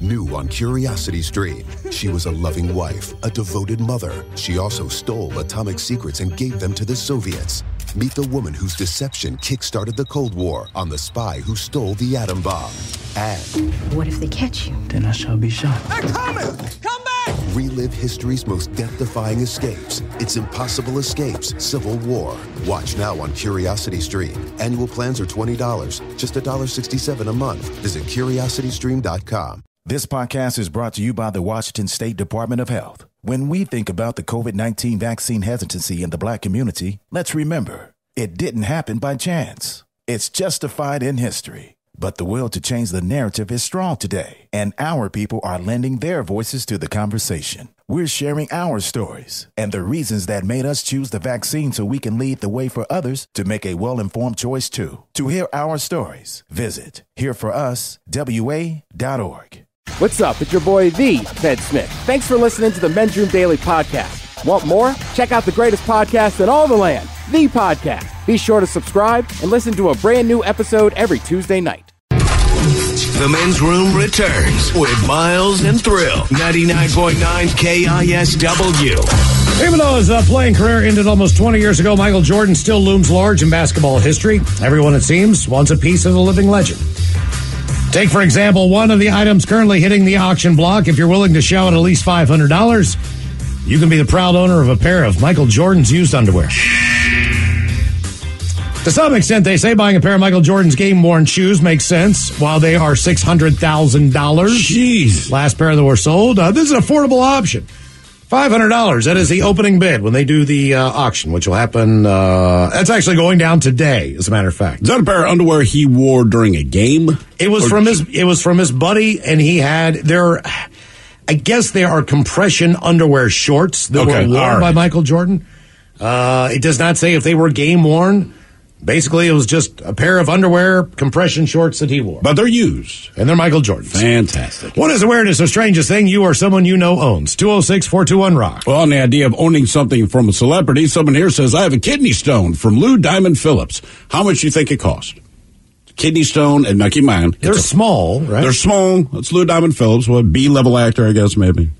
New on Curiosity Stream, she was a loving wife, a devoted mother. She also stole atomic secrets and gave them to the Soviets. Meet the woman whose deception kick-started the Cold War on the spy who stole the atom bomb. And what if they catch you? Then I shall be shot. They're coming! Come back! relive history's most death-defying escapes. It's Impossible Escapes, Civil War. Watch now on Curiosity Stream. Annual plans are $20, just $1.67 a month. Visit curiositystream.com. This podcast is brought to you by the Washington State Department of Health. When we think about the COVID-19 vaccine hesitancy in the Black community, let's remember, it didn't happen by chance. It's justified in history. But the will to change the narrative is strong today, and our people are lending their voices to the conversation. We're sharing our stories and the reasons that made us choose the vaccine so we can lead the way for others to make a well-informed choice too. To hear our stories, visit hereforuswa.org. What's up? It's your boy, The Ted Smith. Thanks for listening to the Men's Room Daily Podcast. Want more? Check out the greatest podcast in all the land, The Podcast. Be sure to subscribe and listen to a brand new episode every Tuesday night. The Men's Room returns with Miles and Thrill. 99.9 KISW. Even though his playing career ended almost 20 years ago, Michael Jordan still looms large in basketball history. Everyone, it seems, wants a piece of the living legend. Take, for example, one of the items currently hitting the auction block. If you're willing to shell out at least $500, you can be the proud owner of a pair of Michael Jordan's used underwear. To some extent, they say buying a pair of Michael Jordan's game-worn shoes makes sense. While they are $600,000, jeez, last pair that were sold, this is an affordable option. $500, that is the opening bid when they do the auction, which will happen, that's actually going down today, as a matter of fact. Is that a pair of underwear he wore during a game? It was from his buddy, and he had I guess they are compression underwear shorts that were worn by Michael Jordan. It does not say if they were game worn. Basically, it was just a pair of underwear, compression shorts that he wore. But they're used. And they're Michael Jordan's. Fantastic. What is the weirdest or strangest thing you or someone you know owns? 206-421-ROCK. Well, on the idea of owning something from a celebrity, someone here says, I have a kidney stone from Lou Diamond Phillips. How much do you think it cost? Kidney stone, and now keep in mind. They're small, right? They're small. It's Lou Diamond Phillips. What, B-level actor, I guess, maybe?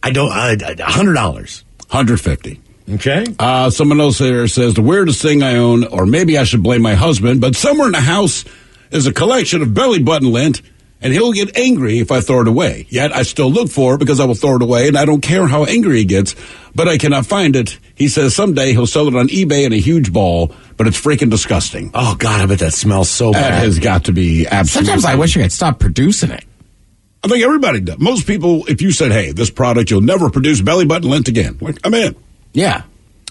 $100. $150. Okay. Someone else here says, the weirdest thing I own, or maybe I should blame my husband, but somewhere in the house is a collection of belly button lint, and he'll get angry if I throw it away. Yet I still look for it because I will throw it away, and I don't care how angry he gets, but I cannot find it. He says someday he'll sell it on eBay in a huge ball, but it's freaking disgusting. Oh, God, I bet that smells so bad. That has got to be absolutely. Sometimes I wish I could stop producing it. I think everybody does. Most people, if you said, hey, this product, you'll never produce belly button lint again. Like, I'm in. Yeah.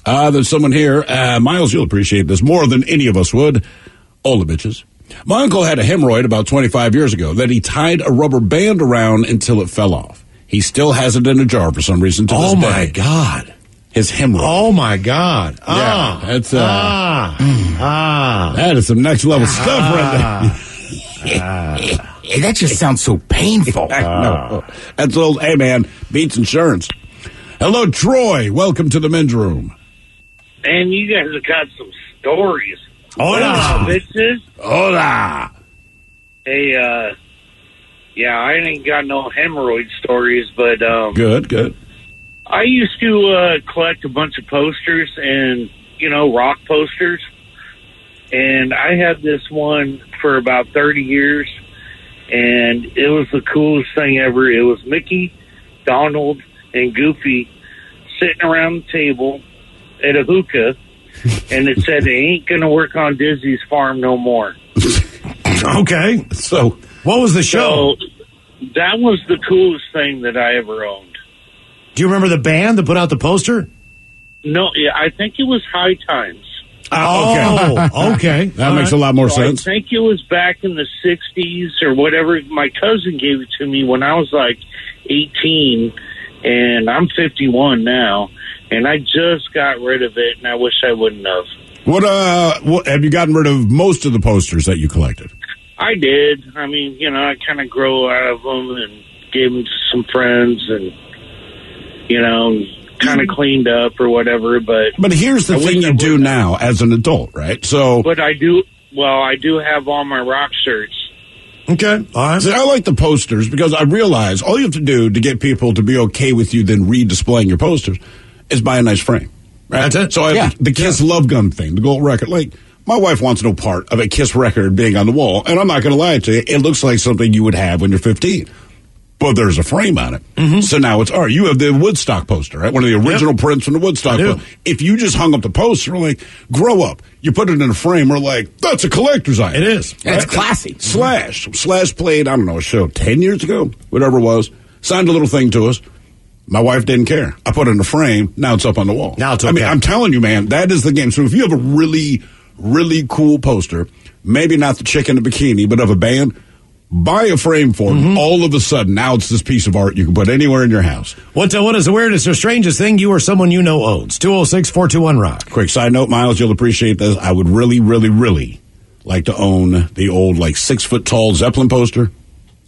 There's someone here, Miles, you'll appreciate this more than any of us would. All the bitches. My uncle had a hemorrhoid about 25 years ago that he tied a rubber band around until it fell off. He still has it in a jar for some reason to this day. Oh, my God. His hemorrhoid. Oh, my God. Yeah, that's, that is some next level stuff right there. That just sounds so painful. No, that's old, hey, man, beats insurance. Hello, Troy. Welcome to the Men's Room. Man, you guys have got some stories. Hola. Bitches. Hola. Hey, yeah, I ain't got no hemorrhoid stories, but, Good. I used to, collect a bunch of posters and, rock posters. And I had this one for about 30 years, and it was the coolest thing ever. It was Mickey, Donald, and Goofy sitting around the table at a hookah, and it said they ain't going to work on Disney's farm no more. Okay. So, what was the show? So, that was the coolest thing that I ever owned. Do you remember the band that put out the poster? No, yeah, I think it was High Times. Okay. That makes a lot more sense. I think it was back in the 60s or whatever. My cousin gave it to me when I was like 18, and I'm 51 now, and I just got rid of it, and I wish I wouldn't have. What have you gotten rid of most of the posters that you collected? I did. I mean, I kind of grow out of them and gave them to some friends and, kind of cleaned up or whatever. But here's the thing you do now as an adult, right? So, but I do have all my rock shirts. Okay. All right. See, I like the posters because I realize all you have to do to get people to be okay with you then re-displaying your posters is buy a nice frame. Right? That's it. So I have the Kiss Love Gun thing, the gold record. Like, my wife wants no part of a Kiss record being on the wall, and I'm not going to lie to you, it looks like something you would have when you're 15. But there's a frame on it. Mm-hmm. So now it's, all right, you have the Woodstock poster, right? One of the original prints from the Woodstock poster. If you just hung up the poster, we're like, grow up. You put it in a frame, we're like, that's a collector's item. It is. Right? It's classy. Slash played, I don't know, a show 10 years ago, whatever it was, signed a little thing to us. My wife didn't care. I put it in a frame. Now it's up on the wall. Now it's okay. I mean, I'm telling you, man, that is the game. So if you have a really, really cool poster, maybe not the chick in the bikini, but of a band, buy a frame for them. All of a sudden, now it's this piece of art you can put anywhere in your house. What is the weirdest or strangest thing you or someone you know owns? 206-421-ROCK. Quick side note, Miles, you'll appreciate this. I would really, really, really like to own the old, 6-foot-tall Zeppelin poster.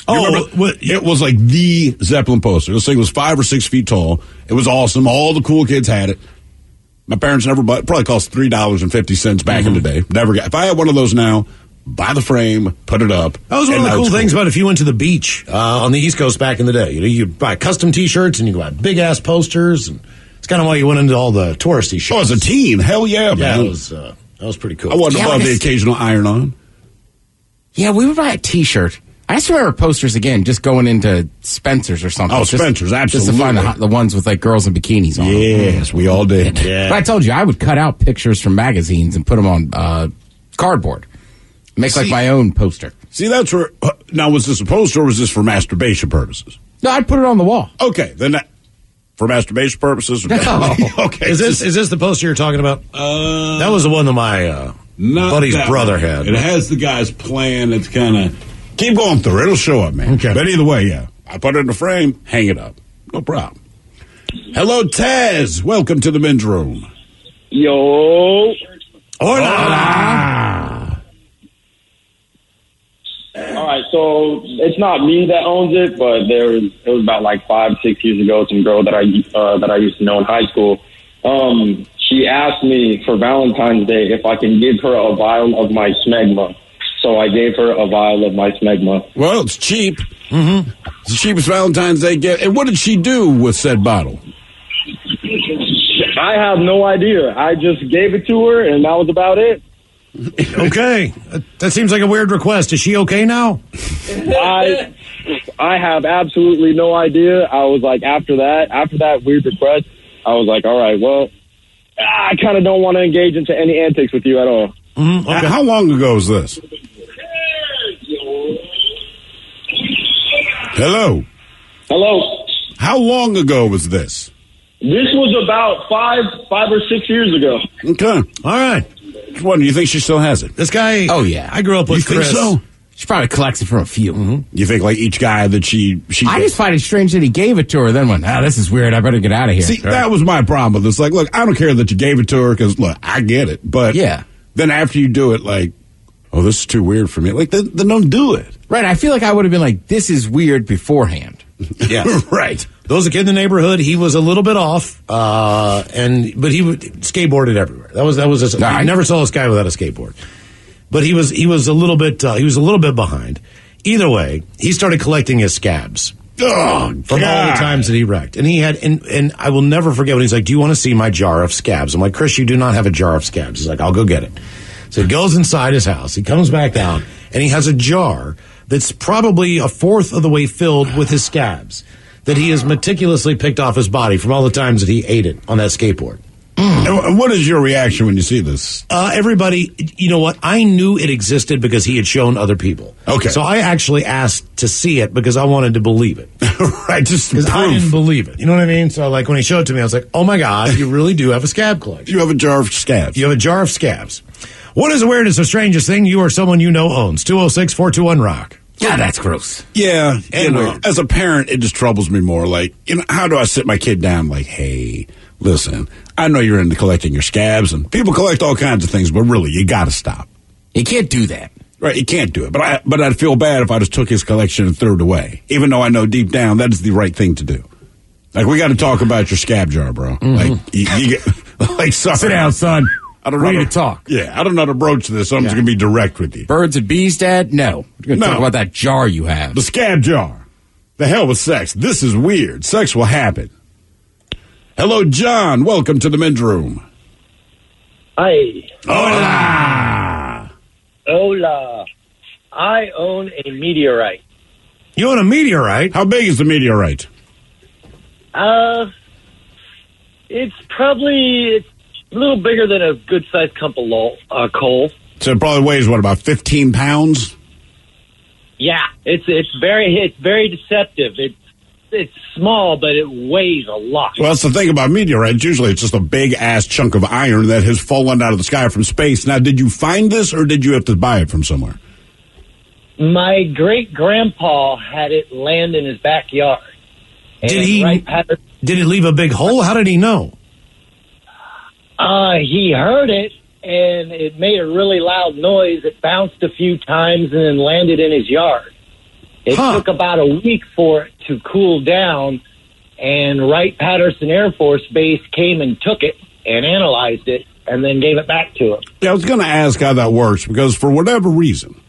It was like the Zeppelin poster. This thing was 5 or 6 feet tall. It was awesome. All the cool kids had it. My parents never bought it. Probably cost $3.50 back in the day. Never got. If I had one of those now, buy the frame, put it up. That was one of the cool things about if you went to the beach on the East Coast back in the day. You buy custom T-shirts and you buy big-ass posters. And it's kind of why you went into all the touristy shows. Oh, as a teen. Hell yeah, man. Yeah, that was pretty cool. I wasn't above the occasional iron-on. Yeah, we would buy a T-shirt. I just remember posters again, just going into Spencer's or something. Oh, Spencer's, absolutely. Just to find the ones with girls in bikinis on them. Yes, we all did. Yeah. But I told you, I would cut out pictures from magazines and put them on cardboard. Make my own poster. See, that's where... Now, was this a poster or was this for masturbation purposes? No, I'd put it on the wall. Okay, then for masturbation purposes? No. Okay. Is this the poster you're talking about? That was the one that my buddy's brother had. It has the guy's plan. It's kind of... Keep going through it. It'll show up, man. Okay. But either way, yeah. I put it in a frame, hang it up. No problem. Hello, Taz. Welcome to the men's room. Yo. Hola. All right, so it's not me that owns it, but it was about 5-6 years ago. Some girl that I used to know in high school. She asked me for Valentine's Day if I can give her a vial of my smegma. So I gave her a vial of my smegma. Well, it's cheap. Mm-hmm. It's the cheapest Valentine's Day gift. And what did she do with said bottle? I have no idea. I just gave it to her, and that was about it. Okay. That seems like a weird request. Is she okay now? I have absolutely no idea. I was like, after that weird request, I was like, all right, well, I kind of don't want to engage into any antics with you at all. Mm-hmm. Okay. How long ago was this? Hello. Hello. How long ago was this? This was about 5 or 6 years ago. Okay. All right. What, do you think she still has it? This guy. Oh, yeah. I grew up with You Chris. think so? She probably collects it from a few. Mm-hmm. You think each guy that she I just find it strange that he gave it to her, then went, this is weird, I better get out of here. See, that was my problem with this. Look, I don't care that you gave it to her, because, look, I get it. But then after you do it, this is too weird for me. Then don't do it. Right, I feel like I would have been like, this is weird beforehand. Yeah. Right. There was a kid in the neighborhood. He was a little bit off, but he skateboarded everywhere. That was I never saw this guy without a skateboard. But he was a little bit behind. Either way, he started collecting his scabs. From all the times that he wrecked. And he had, and I will never forget when he's like, do you want to see my jar of scabs? I'm like, Chris, you do not have a jar of scabs. He's like, I'll go get it. So he goes inside his house. He comes back down, and he has a jar that's probably a fourth of the way filled with his scabs that he has meticulously picked off his body from all the times that he ate it on that skateboard. And what is your reaction when you see this? Everybody, you know what? I knew it existed because he had shown other people. Okay. So I actually asked to see it because I wanted to believe it. Right, just because I didn't believe it. You know what I mean? So when he showed it to me, I was like, oh my God, you really do have a scab collection. You have a jar of scabs. You have a jar of scabs. What is the weirdest or strangest thing you or someone you know owns? 206-421-ROCK. Yeah, that's gross. Yeah, as a parent, it just troubles me more. How do I sit my kid down? Hey, listen, I know you're into collecting your scabs, and people collect all kinds of things, but really, you got to stop. You can't do that. Right, you can't do it. But I'd feel bad if I just took his collection and threw it away, even though I know deep down that is the right thing to do. We got to talk about your scab jar, bro. Mm-hmm. You get, sorry. Sit down, son. I don't know Ready how to talk. Yeah, I don't know how to broach this, so I'm just going to be direct with you. Birds and bees, Dad? No. We're going to talk about that jar you have. The scab jar. The hell with sex. This is weird. Sex will happen. Hello, John. Welcome to the men's room. Hi. Hola. Hola. I own a meteorite. You own a meteorite? How big is the meteorite? It's probably a little bigger than a good-sized clump of coal. So it probably weighs, what, about 15 pounds? Yeah, it's very deceptive. It's small, but it weighs a lot. Well, that's the thing about meteorites. Usually it's just a big-ass chunk of iron that has fallen out of the sky from space. Now, did you find this, or did you have to buy it from somewhere? My great-grandpa had it land in his backyard. Did it leave a big hole? How did he know? He heard it, and it made a really loud noise. It bounced a few times and then landed in his yard. It took about a week for it to cool down, and Wright-Patterson Air Force Base came and took it and analyzed it and then gave it back to him. Yeah, I was going to ask how that works, because for whatever reason,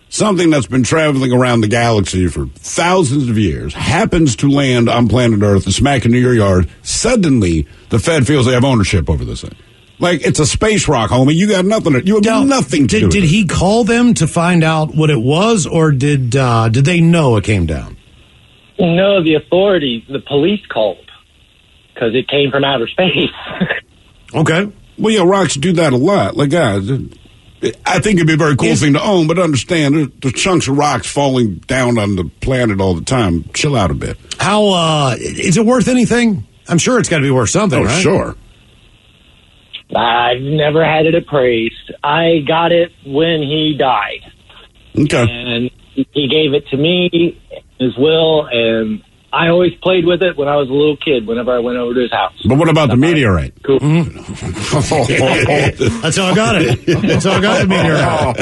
something that's been traveling around the galaxy for thousands of years happens to land on planet Earth and smack into your yard. Suddenly, the Fed feels they have ownership over this thing. Like, it's a space rock, homie. You got nothing. You have nothing to do with it. Did he call them to find out what it was, or did they know it came down? No, the authorities, the police called, because it came from outer space. Okay. Well, yeah, rocks do that a lot. Like, guys, I think it'd be a very cool thing to own, but understand there's chunks of rocks falling down on the planet all the time. Chill out a bit. How, is it worth anything? I'm sure it's got to be worth something, right? Sure. I've never had it appraised. I got it when he died. Okay. And he gave it to me, his will, and I always played with it when I was a little kid, whenever I went over to his house. But what about the meteorite? Cool. That's how I got it. That's how I got the meteorite.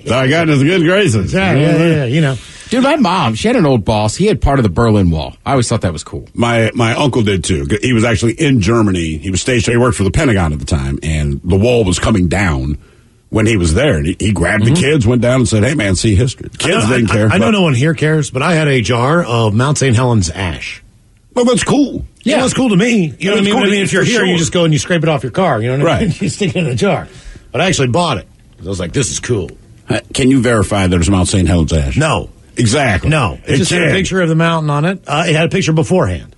So I got in his good graces. Yeah, you know. Dude, my mom, she had an old boss. He had part of the Berlin Wall. I always thought that was cool. My uncle did too. He was actually in Germany. He was stationed. He worked for the Pentagon at the time, and the wall was coming down when he was there. And he grabbed the kids, went down, and said, "Hey, man, see history." The kids didn't care. I know no one here cares, but I had a jar of Mount St. Helens ash. Well, that's cool. Yeah, well, it's cool to me. You know what I mean? Cool. I mean, if you're here, Sure. you just go and you scrape it off your car. You know what I mean? Right. You stick it in a jar. But I actually bought it. I was like, this is cool. Can you verify there's Mount St. Helens ash? No. Exactly. No. It just had a picture of the mountain on it. It had a picture beforehand.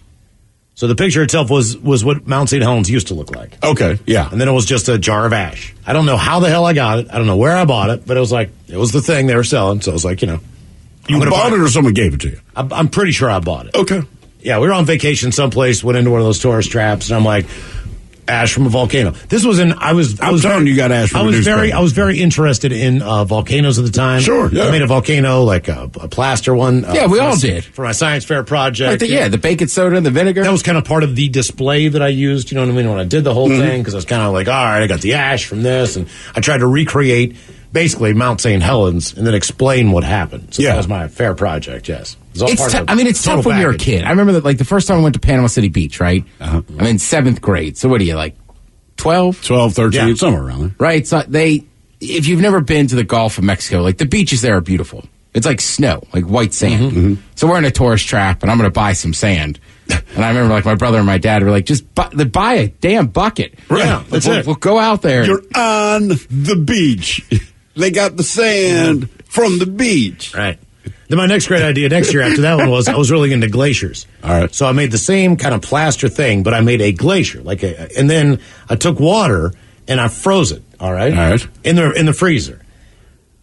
So the picture itself was what Mount St. Helens used to look like. Okay, yeah. And then it was just a jar of ash. I don't know how the hell I got it. I don't know where I bought it, but it was the thing they were selling. So I was like, you bought it or someone gave it to you? I'm pretty sure I bought it. Okay. Yeah, we were on vacation someplace, went into one of those tourist traps, and I'm like, ash from a volcano. This was in, I was telling you got ash from a newspaper. I was very interested in volcanoes at the time. Sure, yeah. I made a volcano, like a plaster one. Yeah, we all did. For my science fair project. The baking soda and the vinegar. That was kind of part of the display that I used, you know what I mean, when I did the whole thing, because I was kind of like, all right, I got the ash from this, and I tried to recreate basically Mount St. Helens and then explain what happened. So that was my fair project, yes. It's tough when you're a kid. I remember that, the first time I went to Panama City Beach, right? I'm in 7th grade. So what are you, 12? 12, 13, somewhere around there. Right. So if you've never been to the Gulf of Mexico, the beaches there are beautiful. It's like snow, like white sand. So we're in a tourist trap, and I'm going to buy some sand. And I remember, my brother and my dad were like, just buy a damn bucket. Right. Yeah, that's it. We'll go out there. You're on the beach. They got the sand from the beach. Right. Then my next great idea next year after that one was I was really into glaciers. All right. So I made the same kind of plaster thing, but I made a glacier, and then I took water and I froze it. All right. In the freezer.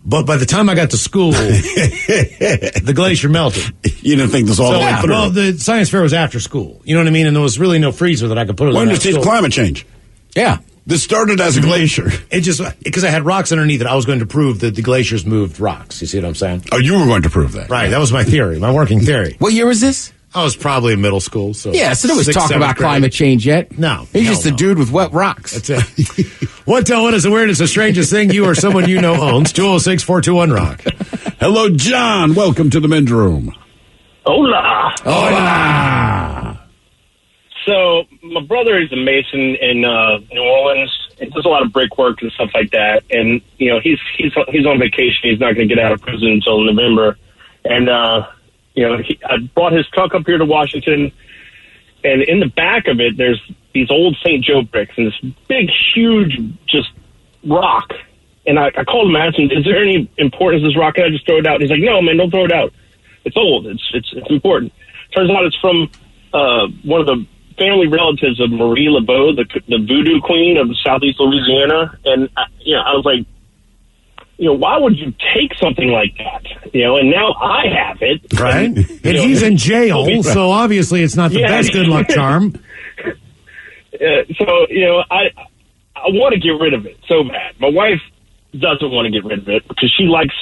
But by the time I got to school, the glacier melted. You didn't think this all the way through. Well, the science fair was after school. You know what I mean? And there was really no freezer that I could put it in. When did you see climate change? Yeah. This started as a glacier. It just, because I had rocks underneath it, I was going to prove that the glaciers moved rocks. You see what I'm saying? Oh, you were going to prove that. Right. That was my theory, my working theory. What year was this? I was probably in middle school. So yeah, so there was talk about climate change yet. No. He's just a dude with wet rocks. That's it. What is the weirdest, the strangest thing you or someone you know owns? 206-421-ROCK. Hello, John. Welcome to the men's room. Hola. Hola. So, my brother is a mason in New Orleans, It does a lot of brick work and stuff like that. And, you know, he's on vacation. He's not going to get out of prison until November. And, you know, I brought his truck up here to Washington. And in the back of it, there's these old St. Joe bricks and this big, huge, just rock. And I called him and asked him, is there any importance to this rock? Can I just throw it out? And he's like, no, man, don't throw it out. It's old. It's important. Turns out it's from one of the family relatives of Marie Laveau, the voodoo queen of southeast Louisiana. And, I was like, why would you take something like that? And now I have it. Right. And he's in jail, so obviously it's not the best good luck charm. I want to get rid of it so bad. My wife doesn't want to get rid of it because she likes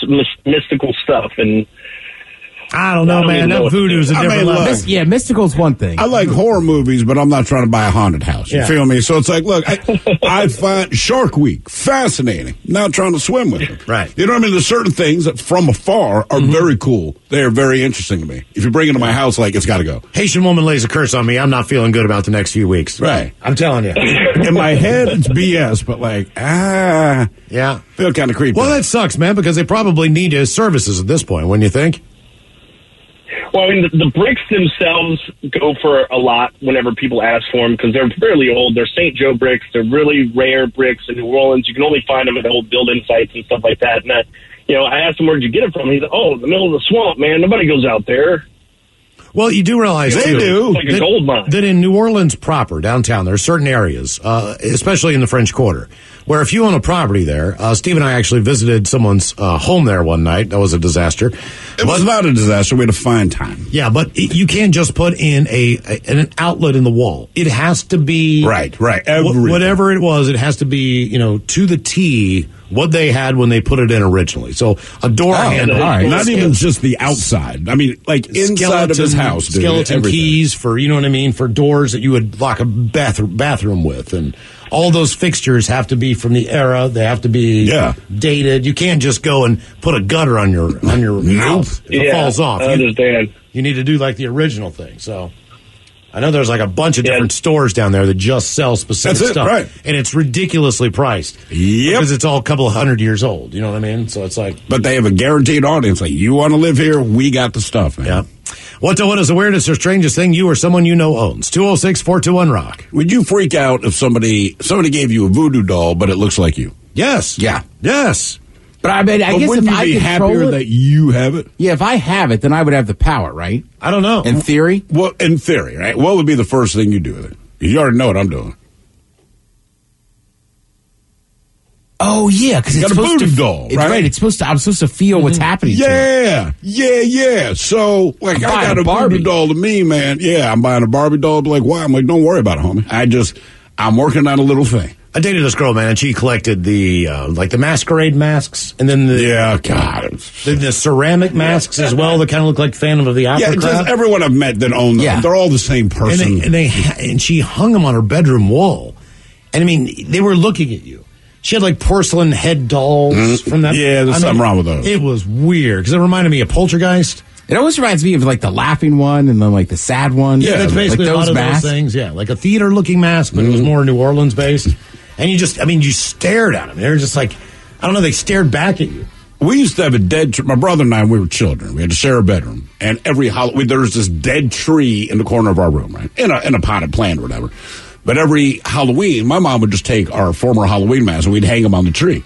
mystical stuff, and I don't know, man. That voodoo's a different level. Mystical's one thing. I like horror movies, but I'm not trying to buy a haunted house. You feel me? So it's like, look, I find Shark Week fascinating. Not trying to swim with it. Right. You know what I mean? There's certain things that from afar are very cool. They are very interesting to me. If you bring it to my house, like, it's got to go. Haitian woman lays a curse on me. I'm not feeling good about the next few weeks. Right. I'm telling you. In my head, it's BS, but yeah. Feel kind of creepy. Well, that sucks, man, because they probably need his services at this point, wouldn't you think? Well, I mean, the bricks themselves go for a lot whenever people ask for them because they're fairly old. They're St. Joe bricks. They're really rare bricks in New Orleans. You can only find them at old building sites and stuff like that. And I asked him, where'd you get it from? He said, in the middle of the swamp, man. Nobody goes out there. Well, you do realize, they too, do. It's like a gold mine. That in New Orleans proper, downtown, there are certain areas, especially in the French Quarter, where if you own a property there, Steve and I actually visited someone's home there one night. That was a disaster. It was not a disaster. We had a fine time. Yeah, but you can't just put in an outlet in the wall. It has to be... Right. Whatever it was, it has to be, to the T what they had when they put it in originally. So a door handle. Not even just the outside. I mean, like inside of his house. Skeleton keys for, you know what I mean, for doors that you would lock a bathroom with. And all those fixtures have to be from the era. They have to be dated. You can't just go and put a gutter on your house. It falls off. I understand. You need to do like the original thing. So I know there's like a bunch of different stores down there that just sell specific stuff. Right. And it's ridiculously priced. Yep. Because it's all a couple of 100 years old. You know what I mean? So it's like... But they have a guaranteed audience. Like, you want to live here? We got the stuff, man. Yeah. What is the weirdest or strangest thing you or someone you know owns? 206-421-ROCK. Would you freak out if somebody gave you a voodoo doll, but it looks like you? Yes. Yeah. Yes. But I guess wouldn't if you I be happier it, that you have it? Yeah, if I have it, then I would have the power, right? I don't know. In theory? Well, in theory, right? What would be the first thing you do with it? You already know what I'm doing. Oh, yeah, because it's got a voodoo doll, right? It's supposed to. I'm supposed to feel what's happening. Yeah. So, like, I got a voodoo doll to me, man. Yeah, I'm buying a Barbie doll. Like, why? I'm like, don't worry about it, homie. I'm working on a little thing. I dated this girl, man, and she collected the masquerade masks, and then the ceramic masks as well that kind of look like Phantom of the Opera. Yeah, just everyone I've met that own them. Yeah. They're all the same person. And she hung them on her bedroom wall, and I mean, they were looking at you. She had like porcelain head dolls from that. Yeah, there's something wrong with those. It was weird because it reminded me of Poltergeist. It always reminds me of like the laughing one and then like the sad one. Yeah, that's basically like a lot of those things. Yeah, like a theater-looking mask, but it was more New Orleans-based. And you stared at them. They were just like, I don't know, they stared back at you. We used to have a dead tree. My brother and I, we were children. We had to share a bedroom. And every Halloween, there was this dead tree in the corner of our room, right? In a potted plant or whatever. But every Halloween, my mom would just take our former Halloween masks and we'd hang them on the tree.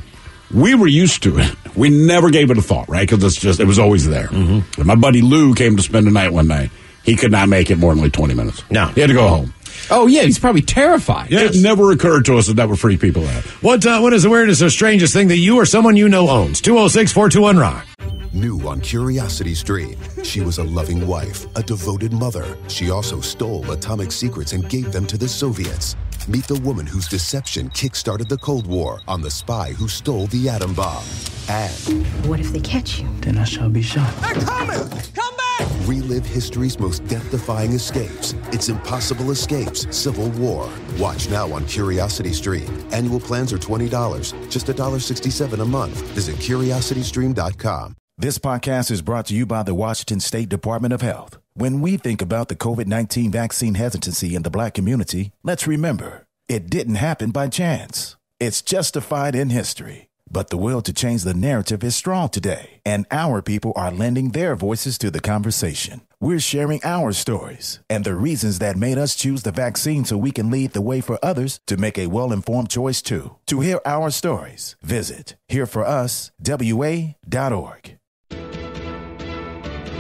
We were used to it. We never gave it a thought, right? Because it was always there. Mm-hmm. And my buddy Lou came to spend the night one night. He could not make it more than like 20 minutes. No. He had to go home. Oh, yeah, he's probably terrified. Yes. It never occurred to us that would freak people out. What is the weirdest or strangest thing that you or someone you know owns? 206-421-ROCK. New on Curiosity Stream, she was a loving wife, a devoted mother. She also stole atomic secrets and gave them to the Soviets. Meet the woman whose deception kick-started the Cold War on the spy who stole the atom bomb. And what if they catch you? Then I shall be shot. They're coming! Come back! relive history's most death-defying escapes. It's Impossible Escapes, Civil War. Watch now on Curiosity Stream. Annual plans are $20, just $1.67 a month. Visit curiositystream.com. This podcast is brought to you by the Washington State Department of Health. When we think about the COVID-19 vaccine hesitancy in the Black community, let's remember, it didn't happen by chance. It's justified in history. But the will to change the narrative is strong today, and our people are lending their voices to the conversation. We're sharing our stories and the reasons that made us choose the vaccine so we can lead the way for others to make a well-informed choice too. To hear our stories, visit hereforuswa.org.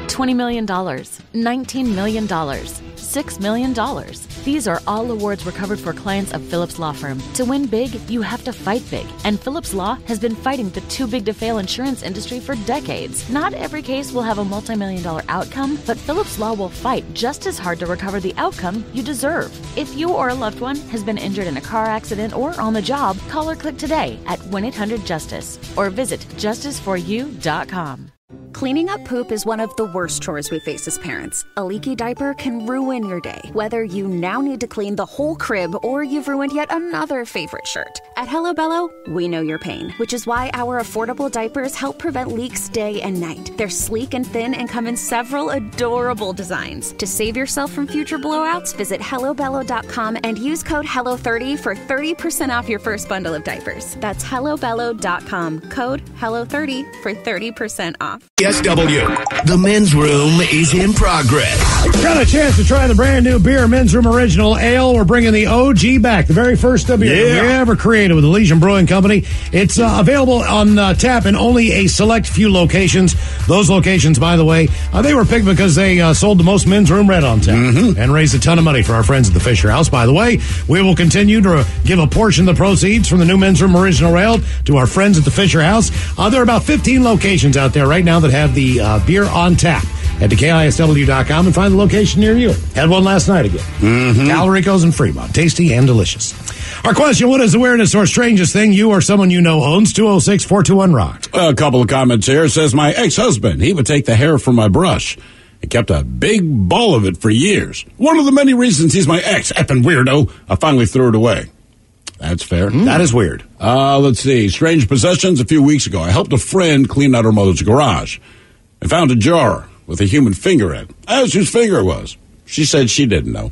$20 million, $19 million, $6 million. These are all awards recovered for clients of Phillips Law Firm. To win big, you have to fight big. And Phillips Law has been fighting the too-big-to-fail insurance industry for decades. Not every case will have a multi-million-dollar outcome, but Phillips Law will fight just as hard to recover the outcome you deserve. If you or a loved one has been injured in a car accident or on the job, call or click today at 1-800-JUSTICE or visit justiceforyou.com. Cleaning up poop is one of the worst chores we face as parents. A leaky diaper can ruin your day, whether you now need to clean the whole crib or you've ruined yet another favorite shirt. At Hello Bello, we know your pain, which is why our affordable diapers help prevent leaks day and night. They're sleek and thin and come in several adorable designs. To save yourself from future blowouts, visit HelloBello.com and use code HELLO30 for 30% off your first bundle of diapers. That's HelloBello.com, code HELLO30 for 30% off. KISW, the men's room is in progress. Got a chance to try the brand new beer, Men's Room Original Ale. We're bringing the OG back, the very first beer we ever created with the Legion Brewing Company. It's available on tap in only a select few locations. Those locations, by the way, they were picked because they sold the most Men's Room Red on tap and raised a ton of money for our friends at the Fisher House. By the way, we will continue to give a portion of the proceeds from the new Men's Room Original Ale to our friends at the Fisher House. There are about 15 locations out there right now that have the beer on tap. Head to KISW.com and find the location near you. Had one last night again. Calorico's in Fremont. Tasty and delicious. Our question, what is the weirdest or strangest thing you or someone you know owns? 206-421-ROCK. A couple of comments here. Says my ex-husband, he would take the hair from my brush and kept a big ball of it for years. One of the many reasons he's my ex, effing weirdo, I finally threw it away. That's fair. That is weird. Let's see. Strange possessions. A few weeks ago, I helped a friend clean out her mother's garage and found a jar with a human finger in it. I asked whose finger it was. She said she didn't know.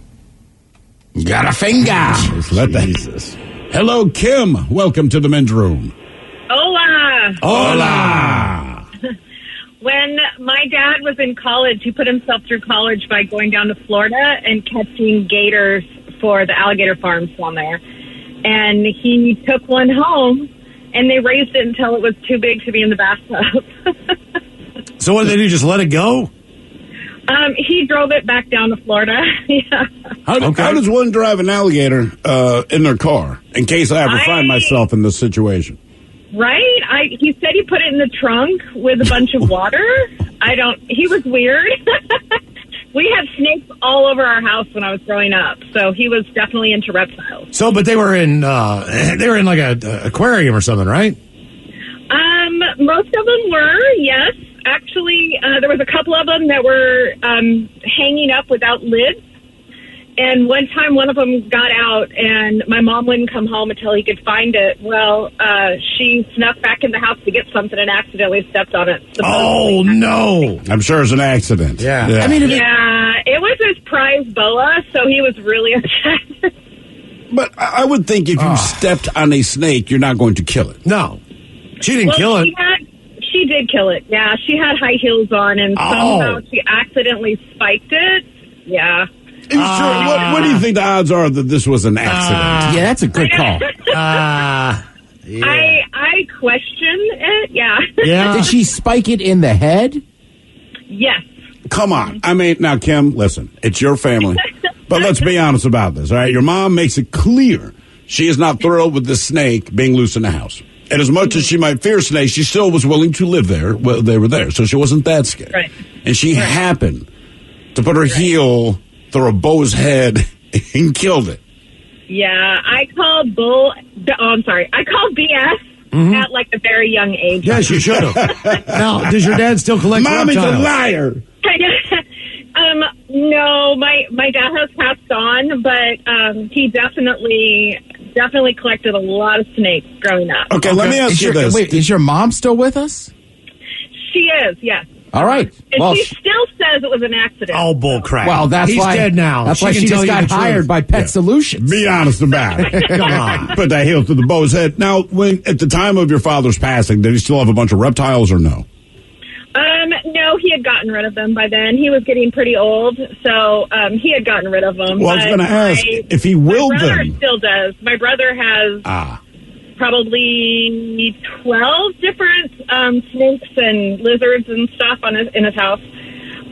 Got a finger. Let that. Jesus. Hello, Kim. Welcome to the men's room. Hola. Hola. When my dad was in college, he put himself through college by going down to Florida and catching gators for the alligator farms down there. And he took one home, and they raised it until it was too big to be in the bathtub. So what did they do, just let it go? He drove it back down to Florida. Yeah. How does one drive an alligator in their car, in case I ever find myself in this situation? Right? He said he put it in the trunk with a bunch of water. He was weird. We had snakes all over our house when I was growing up, so he was definitely into reptiles. So, but they were in like a aquarium or something, right? Most of them were, yes. Actually, there was a couple of them that were hanging up without lids. And one time one of them got out, and my mom wouldn't come home until he could find it. Well, she snuck back in the house to get something and accidentally stepped on it. Oh, no. I'm sure it's an accident. Yeah. I mean, it was his prize boa, so he was really upset. But I would think if you stepped on a snake, you're not going to kill it. No. She didn't kill it. She did kill it, yeah. She had high heels on, and somehow she accidentally spiked it. Yeah. Sure. What do you think the odds are that this was an accident? Yeah, that's a good call. I question it, yeah. Did she spike it in the head? Yes. Come on. I mean, now, Kim, listen, it's your family. But let's be honest about this, all right? Your mom makes it clear she is not thrilled with the snake being loose in the house. And as much as she might fear snakes, she still was willing to live there. Well, they were there, so she wasn't that scared. Right. And she happened to put her heel through a boa's head and killed it. Yeah, I called BS at like a very young age. Yes, you should have. Now, does your dad still collect Mommy's reptiles? a liar. No, my dad has passed on, but he definitely collected a lot of snakes growing up. Okay, let me ask you this. Wait, is your mom still with us? She is, yes. All right. And Well, she still says it was an accident. Oh, bull crap. well, that's He's why dead now. That's why she just got hired by Pet Solutions. Be honest about it. Come on. Put that heel to the bow's head. Now, when at the time of your father's passing, did he still have a bunch of reptiles or no? No, he had gotten rid of them by then. He was getting pretty old, so he had gotten rid of them. Well, I was going to ask if he willed them. My brother them. still does. My brother has probably 12 different snakes and lizards and stuff in his house.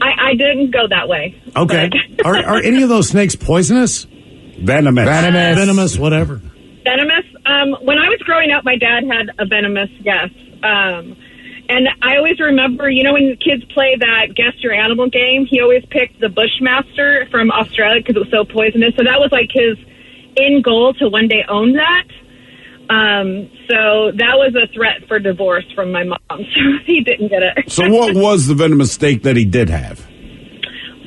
I didn't go that way. Okay. Are any of those snakes poisonous? Venomous, whatever. Venomous? When I was growing up, my dad had a venomous, yes. And I always remember, when kids play that Guess Your Animal game, he always picked the Bushmaster from Australia because it was so poisonous. So that was like his end goal to one day own that. So that was a threat for divorce from my mom. So he didn't get it. So what was the venomous snake that he did have?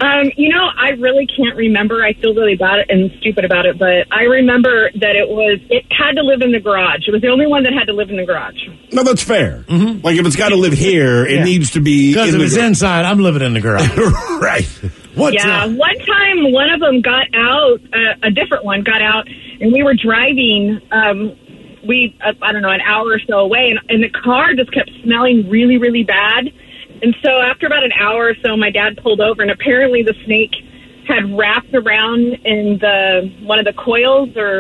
I really can't remember. I feel really bad and stupid about it, but I remember that it had to live in the garage. It was the only one that had to live in the garage. No, that's fair. Mm-hmm. Like if it's got to live here, it needs to be. Because if it's inside, I'm living in the garage. Right. One time one of them got out, a different one got out, and we were driving, I don't know, an hour or so away, and the car just kept smelling really, really bad. And so after about an hour or so, my dad pulled over, and apparently the snake had wrapped around in one of the coils or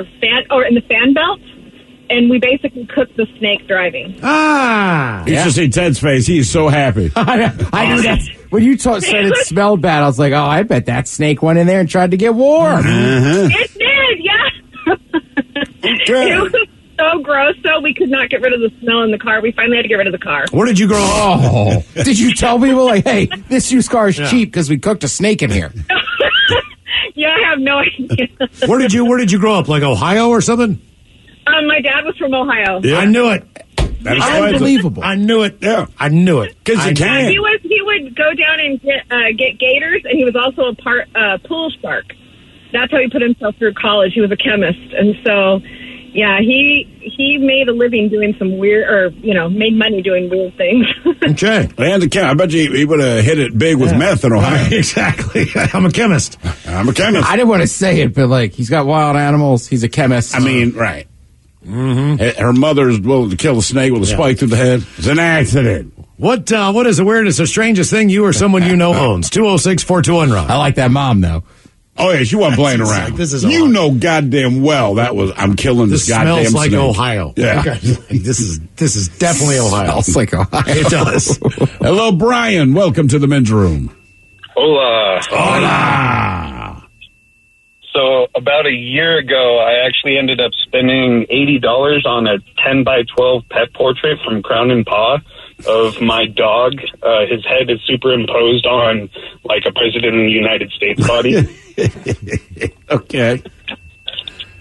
in the fan belt, and we basically cooked the snake driving. You should see Ted's face. He is so happy. I knew that. When you said it smelled bad, I was like, oh, I bet that snake went in there and tried to get warm. It did, yeah. Okay. It was so gross, so we could not get rid of the smell in the car. We finally had to get rid of the car. Where did you grow up? Oh, did you tell people, like, hey, this used car is cheap because we cooked a snake in here? Yeah, I have no idea. Where did you grow up? Like Ohio or something? My dad was from Ohio. Yeah. I knew it. That is unbelievable. I knew it. Yeah, I knew it. Because you can. He would go down and get gators, and he was also a pool shark. That's how he put himself through college. He was a chemist, and so. Yeah, he made a living doing some weird, made money doing weird things. Okay. And I bet you he would have hit it big with meth in Ohio. Right, exactly. I'm a chemist. I'm a chemist. I didn't want to say it, but he's got wild animals. He's a chemist. I mean, right. Mm-hmm. Her mother's willing to kill a snake with a spike through the head. It's an accident. What is the weirdest or strangest thing you or someone you know owns? 206-421-ROCK. I like that mom, though. Oh, yeah, she wasn't playing around. You know goddamn well that was, I'm killing this goddamn snake. Smells like Ohio. Yeah. Okay. This is definitely Ohio. Smells like Ohio. It does. Hello, Brian. Welcome to the men's room. Hola. Hola. So about a year ago, I actually ended up spending $80 on a 10 by 12 pet portrait from Crown and Paw of my dog. His head is superimposed on like a president of the United States body. Okay.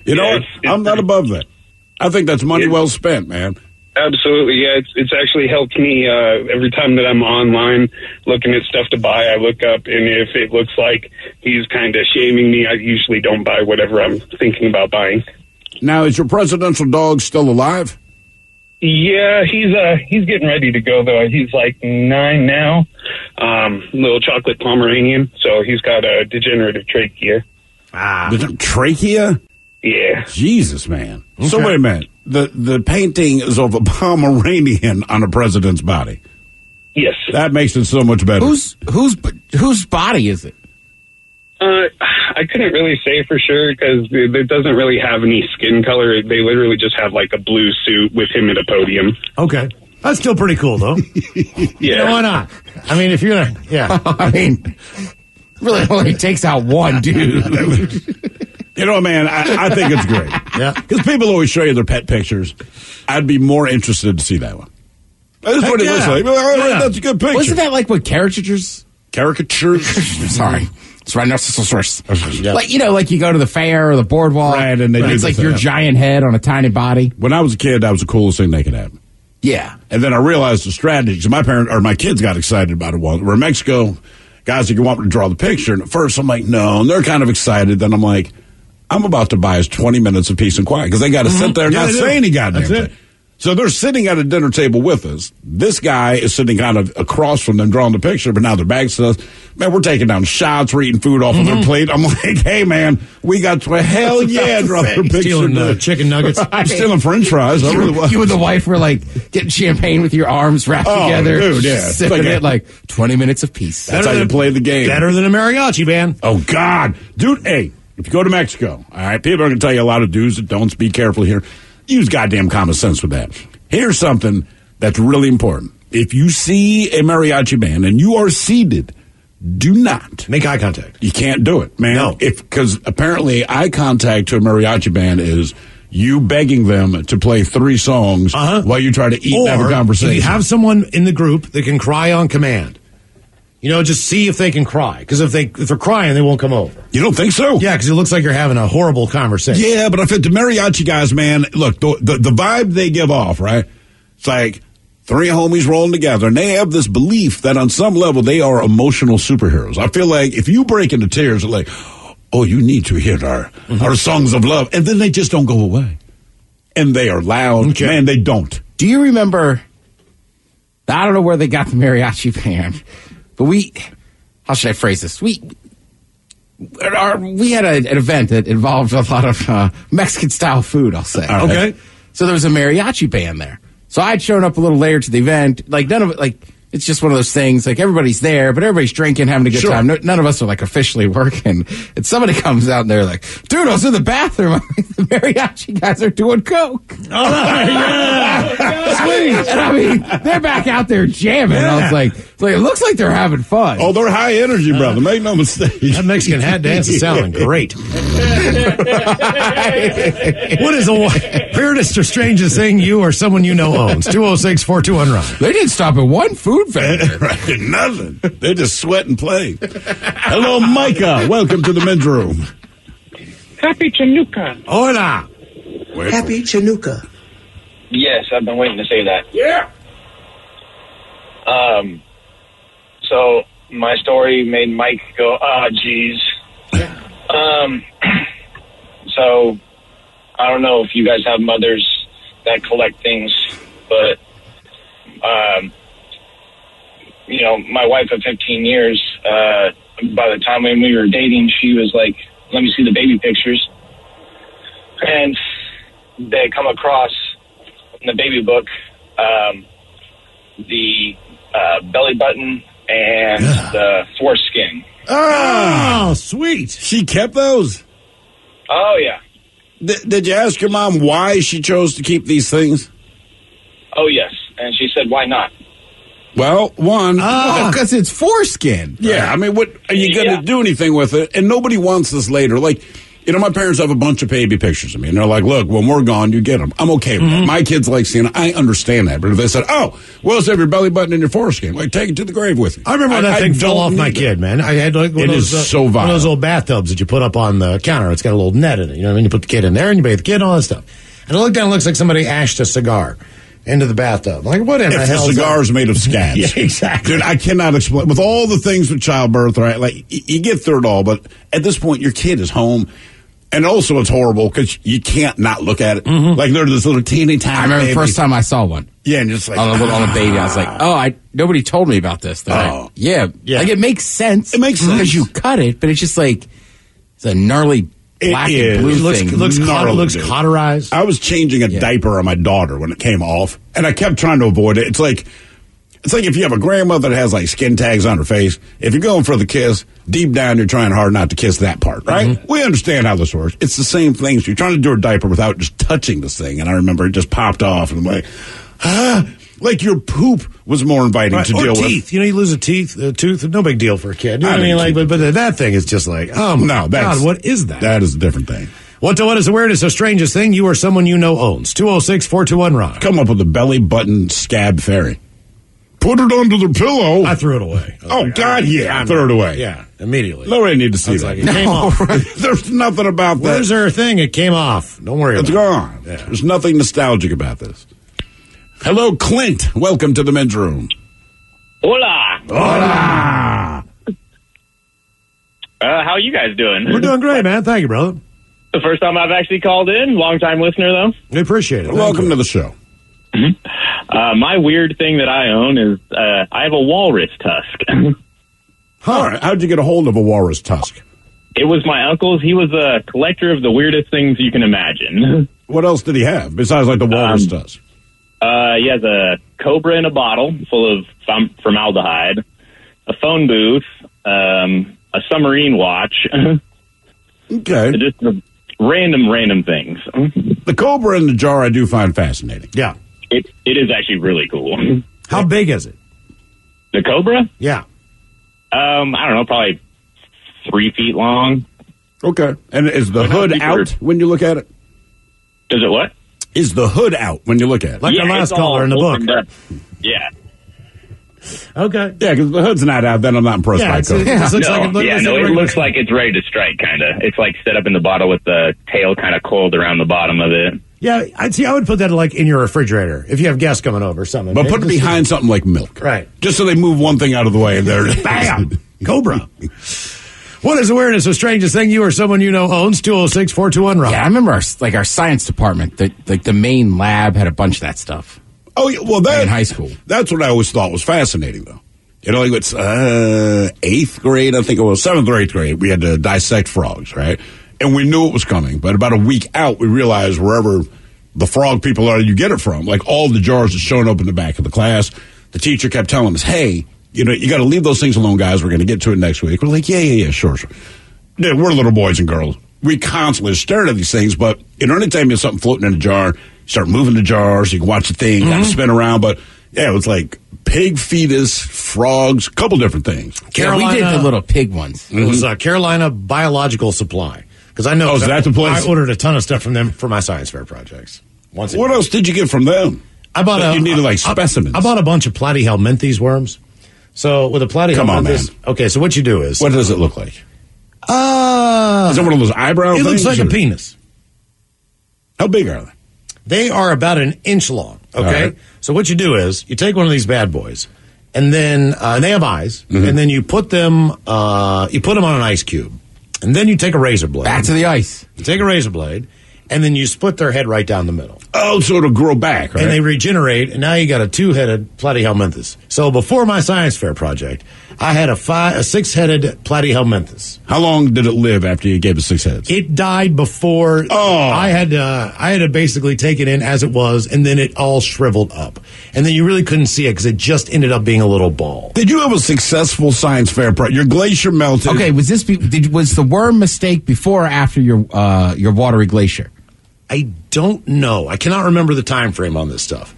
You know what? I'm not above that. I think that's money well spent, man. Absolutely, yeah. It's actually helped me every time that I'm online looking at stuff to buy. I look up, and if it looks like he's kind of shaming me, I usually don't buy whatever I'm thinking about buying. Now, is your presidential dog still alive? Yeah, he's getting ready to go, though. He's like 9 now, little chocolate Pomeranian, so he's got a degenerative trachea. Trachea? Yeah. Jesus, man. Okay. So wait a minute. The painting is of a Pomeranian on a president's body. Yes. That makes it so much better. Whose body is it? I couldn't really say for sure because it doesn't really have any skin color. They literally just have like a blue suit with him at a podium. Okay. That's still pretty cool, though. Yeah. Why not? I mean, if you're going to, yeah. I mean, really only takes out one dude. You know, man, I think it's great. Yeah. Because people always show you their pet pictures. I'd be more interested to see that one. That's what it looks like. That's a good picture. Wasn't that like what caricatures? Sorry. It's rhinoceros. Yeah. Like, like you go to the fair or the boardwalk. Right, and it's like your giant head on a tiny body. When I was a kid, that was the coolest thing they could have. Yeah. And then I realized the strategy. My kids got excited about it. We're in Mexico. Guys, you want me to draw the picture. And at first, I'm like, no. And they're kind of excited. Then I'm like, I'm about to buy us 20 minutes of peace and quiet because they got to sit there and not say any goddamn thing. So they're sitting at a dinner table with us. This guy is sitting kind of across from them drawing the picture, but now they're back to us. Man, we're taking down shots. We're eating food off of their plate. I'm like, hey, man, we got to hell yeah, draw their picture. Stealing chicken nuggets. I'm stealing French fries. I really was. You and the wife were like getting champagne with your arms wrapped together. Dude, yeah. Sipping it like 20 minutes of peace. That's how you play the game. Better than a mariachi band. Oh, God. Dude, hey, if you go to Mexico, all right, people are going to tell you a lot of do's and don'ts. Be careful here. Use goddamn common sense with that. Here's something that's really important. If you see a mariachi band and you are seated, do not make eye contact. You can't do it, man. No. Because apparently eye contact to a mariachi band is you begging them to play 3 songs while you try to eat and have a conversation. If you have someone in the group that can cry on command, just see if they can cry. Because if they're crying, they won't come over. You don't think so? Yeah, because it looks like you're having a horrible conversation. Yeah, but I think the mariachi guys, man, look, the vibe they give off, right? It's like 3 homies rolling together, and they have this belief that on some level they are emotional superheroes. I feel like if you break into tears, they're like, oh, you need to hear our songs of love. And then they just don't go away. And they are loud. Okay. Man, they don't. Do you remember, I don't know where they got the mariachi band, but how should I phrase this? We had an event that involved a lot of Mexican-style food, I'll say. Right. Okay. So there was a mariachi band there. So I'd shown up a little later to the event. Like, none of it, it's just one of those things. Like, everybody's there, but everybody's drinking, having a good time. None of us are, officially working. And somebody comes out and they're like, dude, I was in the bathroom. The mariachi guys are doing coke. Oh, yeah. Sweet. And I mean, they're back out there jamming. Yeah. I was like, it looks like they're having fun. Oh, they're high energy, brother. Make no mistake. That Mexican hat dance is sounding great. What is the weirdest or strangest thing you or someone you know owns? 206-421-RON. They didn't stop at one food vendor. Right, nothing. They just sweat and play. Hello, Micah. Welcome to the men's room. Happy Chanukah. Hola. Happy Chanukah. Yes, I've been waiting to say that. Yeah. So my story made Mike go, geez. So I don't know if you guys have mothers that collect things, but, my wife of 15 years, by the time when we were dating, she was like, let me see the baby pictures. And they come across in the baby book, the belly button and the foreskin. Oh, sweet. She kept those? Oh, yeah. Did you ask your mom why she chose to keep these things? Oh, yes. And she said, why not? Well, one, because it's foreskin. Yeah, right? I mean, what are you going to do anything with it? And nobody wants this later. Like, my parents have a bunch of baby pictures of me, and they're like, look, when we're gone, you get them. I'm okay with that. My kids like seeing it. I understand that. But if they said, let's have your belly button and your foreskin, take it to the grave with you. I remember when that thing fell off my kid, man. I had one of those old bathtubs that you put up on the counter. It's got a little net in it. You know what I mean? You put the kid in there, and you bathe the kid and all that stuff. And I looked down, it looks like somebody ashed a cigar into the bathtub. Like, what in the hell? The cigar is made of scabs. Yeah, exactly. Dude, I cannot explain. With all the things with childbirth, right? Like, you get through it all, but at this point, your kid is home. And also, it's horrible because you can't not look at it. Like, they're this little teeny tiny I remember baby. the first time I saw one. Yeah, and just like... on a baby, I was like, nobody told me about this. Like, it makes sense. It makes sense. Because you cut it, but it's just like, it's a gnarly black and blue thing. It looks cauterized. I was changing a diaper on my daughter when it came off, and I kept trying to avoid it. It's like if you have a grandmother that has skin tags on her face. If you're going for the kiss, deep down you're trying hard not to kiss that part, right? We understand how this works. It's the same thing. So you're trying to do a diaper without just touching this thing, and I remember it just popped off, and I'm like, like your poop was more inviting to deal teeth. with. You lose a tooth, no big deal for a kid. You know what I mean? But that thing is just like, God, what is that? That is a different thing. What is the weirdest or strangest thing you or someone you know owns? 206-421-RON. Come up with a belly button scab fairy. Put it under the pillow. I threw it away. God, I threw it away. Yeah, immediately. Nobody need to see that. It came off. There's nothing about that. Where's her thing? It came off. Don't worry about it. It's gone. Yeah. There's nothing nostalgic about this. Hello, Clint. Welcome to the men's room. Hola. Hola. How are you guys doing? We're doing great, man. Thank you, brother. The first time I've actually called in. Long time listener, though. We appreciate it. Welcome to the show. My weird thing that I own is I have a walrus tusk. All right. How'd you get a hold of a walrus tusk? It was my uncle's. He was a collector of the weirdest things you can imagine. What else did he have besides like the walrus tusk? He has a cobra in a bottle full of formaldehyde, a phone booth, a submarine watch. Okay. Just random things. The cobra in the jar I do find fascinating. Yeah. It is actually really cool. How big is it? The cobra? Yeah. I don't know, probably 3 feet long. Okay. And is the hood out when you look at it? Does it what? Is the hood out when you look at it? Like the last caller in the book. Yeah. Okay. Yeah, because the hood's not out, then I'm not impressed by it. It looks like it's ready to strike, kind of. It's like set up in the bottle with the tail kind of coiled around the bottom of it. Yeah, I would put that like in your refrigerator if you have guests coming over or something. But put it behind something like milk. Right. Just so they move one thing out of the way and there it is. Bam! Cobra. What is the weirdest or strangest thing you or someone you know owns? 206-421-ROCK. Yeah, I remember our science department, the main lab had a bunch of that stuff. Oh, yeah, well, that in high school. That's what I always thought was fascinating, though. You know, like it's 8th grade, I think it was 7th or 8th grade. We had to dissect frogs, right? And we knew it was coming, but about a week out, we realized wherever the frog people are, you get it from. Like all the jars are showing up in the back of the class. The teacher kept telling us, "Hey, you know, you got to leave those things alone, guys. We're going to get to it next week." We're like, yeah, sure. Yeah, we're little boys and girls. We constantly stared at these things, but you know, anytime you have something floating in a jar, you start moving the jars, you can watch the thing, kind of spin around. But yeah, it was like pig fetus, frogs, a couple different things. Carolina, we did the little pig ones. It was Carolina Biological Supply. Because I know is that the place? I ordered a ton of stuff from them for my science fair projects. What else did you get from them? I bought you needed like specimens. I bought a bunch of platyhelminthes worms. So with a platyhelminthes, come on, man. Okay, so what you do is, what does it look like? Is it one of those eyebrow things? It looks like a penis. How big are they? They are about an inch long. Okay, right. So what you do is you take one of these bad boys, and then they have eyes, and then you put them on an ice cube, and then you take a razor blade. Back to the ice. You take a razor blade, and then you split their head right down the middle. Oh, so it'll grow back, right? And they regenerate, and now you got a 2-headed platyhelminthes. So before my science fair project, I had a 6-headed platyhelminthes. How long did it live after you gave it 6 heads? It died before. I had to basically take it in as it was, and then it all shriveled up, and then you really couldn't see it because it just ended up being a little ball. Did you have a successful science fair project? Your glacier melted. Okay, was the worm mistake before or after your watery glacier? I don't know. I cannot remember the time frame on this stuff.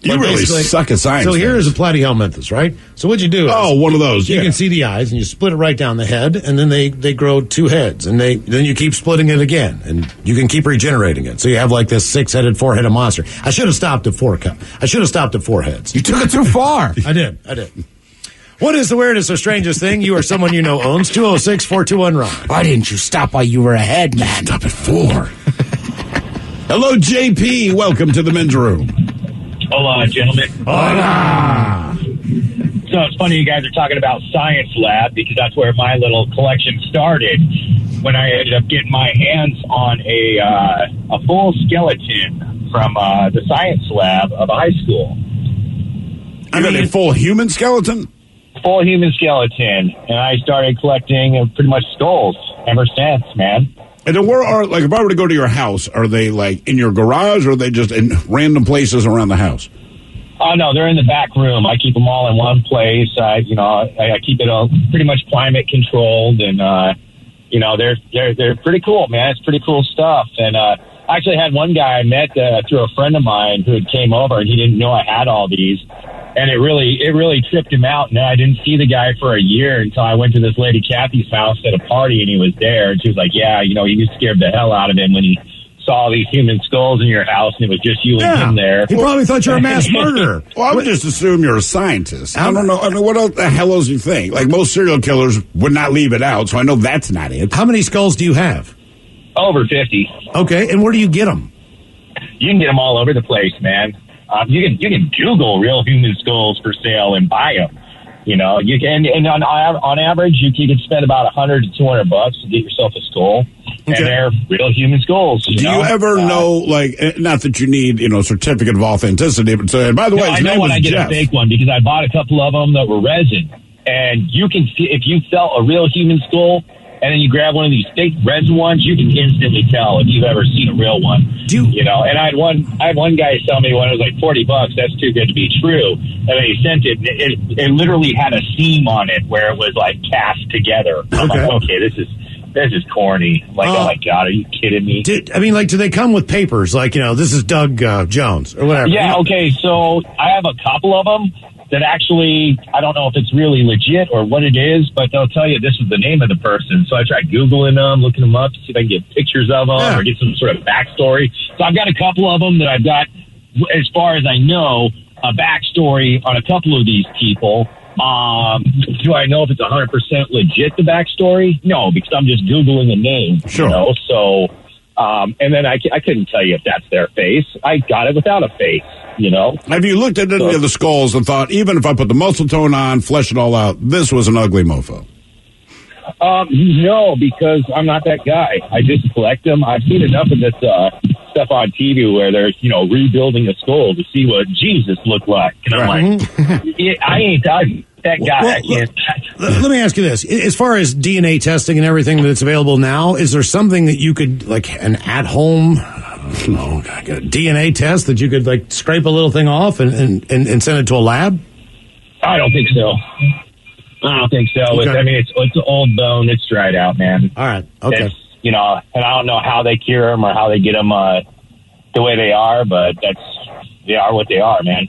You really suck at science. So here is a platyhelminthes, right? So what you do is... one of those, You can see the eyes, and you split it right down the head, and then they grow 2 heads, and then you keep splitting it again, and you can keep regenerating it. So you have like this 6-headed, 4-headed monster. I should have stopped at 4 heads. You took it too far. I did. What is the weirdest or strangest thing you or someone you know owns? 206-421-ROCK. Why didn't you stop while you were ahead, man? Stop at 4. Hello, JP. Welcome to the men's room. Hola, gentlemen. Hola. So it's funny you guys are talking about science lab because that's where my little collection started when I ended up getting my hands on a full skeleton from the science lab of a high school. You got a full human skeleton? Full human skeleton. And I started collecting pretty much skulls ever since, man. And then where are, like, if I were to go to your house, are they, like, in your garage, or are they just in random places around the house? Oh, no, they're in the back room. I keep them all in one place. I keep it all pretty much climate controlled, and, they're pretty cool, man. It's pretty cool stuff. And I actually had one guy I met through a friend of mine who had came over, and he didn't know I had all these. And it really tripped him out. And I didn't see the guy for a year until I went to this lady Kathy's house at a party, and he was there. And she was like, "Yeah, you scared the hell out of him when he saw these human skulls in your house, and it was just you and him there." He probably thought you were a mass murderer. Well, I would just assume you're a scientist. I don't know. I mean, what else the hell else you think? Like, most serial killers would not leave it out, so I know that's not it. How many skulls do you have? Over 50. Okay, and where do you get them? You can get them all over the place, man. You can Google real human skulls for sale and buy them. You know, you can, and on average, you can spend about $100 to $200 to get yourself a skull. And they're real human skulls. Do you ever know, like, not that you need, certificate of authenticity, but and by the way, I know when I get a fake one because I bought a couple of them that were resin. And you can see, if you felt a real human skull, and then you grab one of these fake resin ones, you can instantly tell if you've ever seen a real one. And I had one guy tell me when it was like $40, that's too good to be true. And then he sent it. It literally had a seam on it where it was like cast together. I'm like, okay, this is corny. Like, oh my God, are you kidding me? Do they come with papers? Like, this is Doug Jones or whatever. Yeah, okay, so I have a couple of them that actually, I don't know if it's really legit or what it is, but they'll tell you this is the name of the person. So I tried Googling them, looking them up to see if I can get pictures of them or get some sort of backstory. So I've got a couple of them that I've got, as far as I know, a backstory on a couple of these people. Do I know if it's 100% legit, the backstory? No, because I'm just Googling a name. Sure. So, and then I couldn't tell you if that's their face. I got it without a face, Have you looked at any of the skulls and thought, even if I put the muscle tone on, flesh it all out, this was an ugly mofo? No, because I'm not that guy. I just collect them. I've seen enough of this stuff on TV where they're, rebuilding a skull to see what Jesus looked like. And I'm like, I ain't that guy. I can't. Let me ask you this. As far as DNA testing and everything that's available now, is there something that you could, like an at-home DNA test that you could, like, scrape a little thing off and send it to a lab? I don't think so. Okay. It's old bone. It's dried out, man. All right. Okay. It's, and I don't know how they cure them or how they get them the way they are, but they are what they are, man.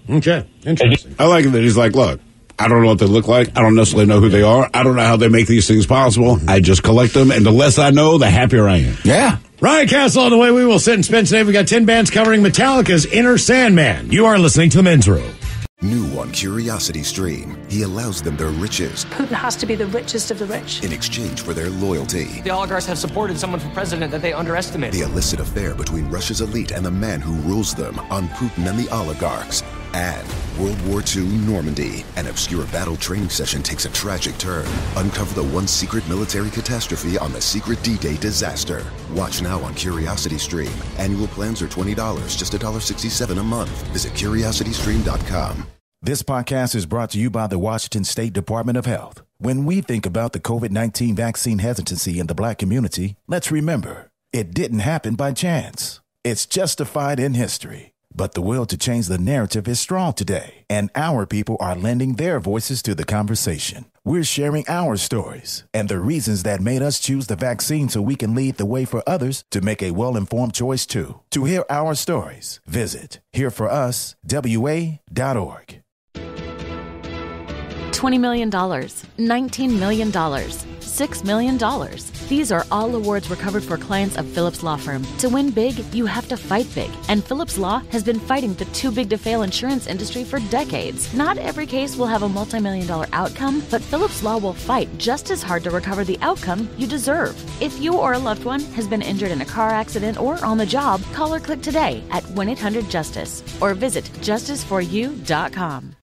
Okay. Interesting. I like it that he's like, look, I don't know what they look like. I don't necessarily know who they are. I don't know how they make these things possible. I just collect them, and the less I know, the happier I am. Yeah. Ryan Castle on the way. We will sit and spin today. We got 10 bands covering Metallica's Inner Sandman. You are listening to The Men's Room. New on Curiosity Stream, he allows them their riches Putin has to be the richest of the rich. in exchange for their loyalty. The oligarchs have supported someone for president that they underestimate. The illicit affair between Russia's elite and the man who rules them on Putin and the oligarchs. And World War II Normandy, an obscure battle training session takes a tragic turn. Uncover the one secret military catastrophe on the secret D-Day disaster. Watch now on Curiosity Stream. Annual plans are $20, just $1.67 a month. Visit curiositystream.com. This podcast is brought to you by the Washington State Department of Health. When we think about the COVID-19 vaccine hesitancy in the Black community, let's remember, it didn't happen by chance. It's justified in history. But the will to change the narrative is strong today, and our people are lending their voices to the conversation. We're sharing our stories and the reasons that made us choose the vaccine so we can lead the way for others to make a well-informed choice too. To hear our stories, visit hereforuswa.org. $20 million, $19 million, $6 million. These are all awards recovered for clients of Phillips Law Firm. To win big, you have to fight big. And Phillips Law has been fighting the too-big-to-fail insurance industry for decades. Not every case will have a multi-million-dollar outcome, but Phillips Law will fight just as hard to recover the outcome you deserve. If you or a loved one has been injured in a car accident or on the job, call or click today at 1-800-JUSTICE or visit justiceforyou.com.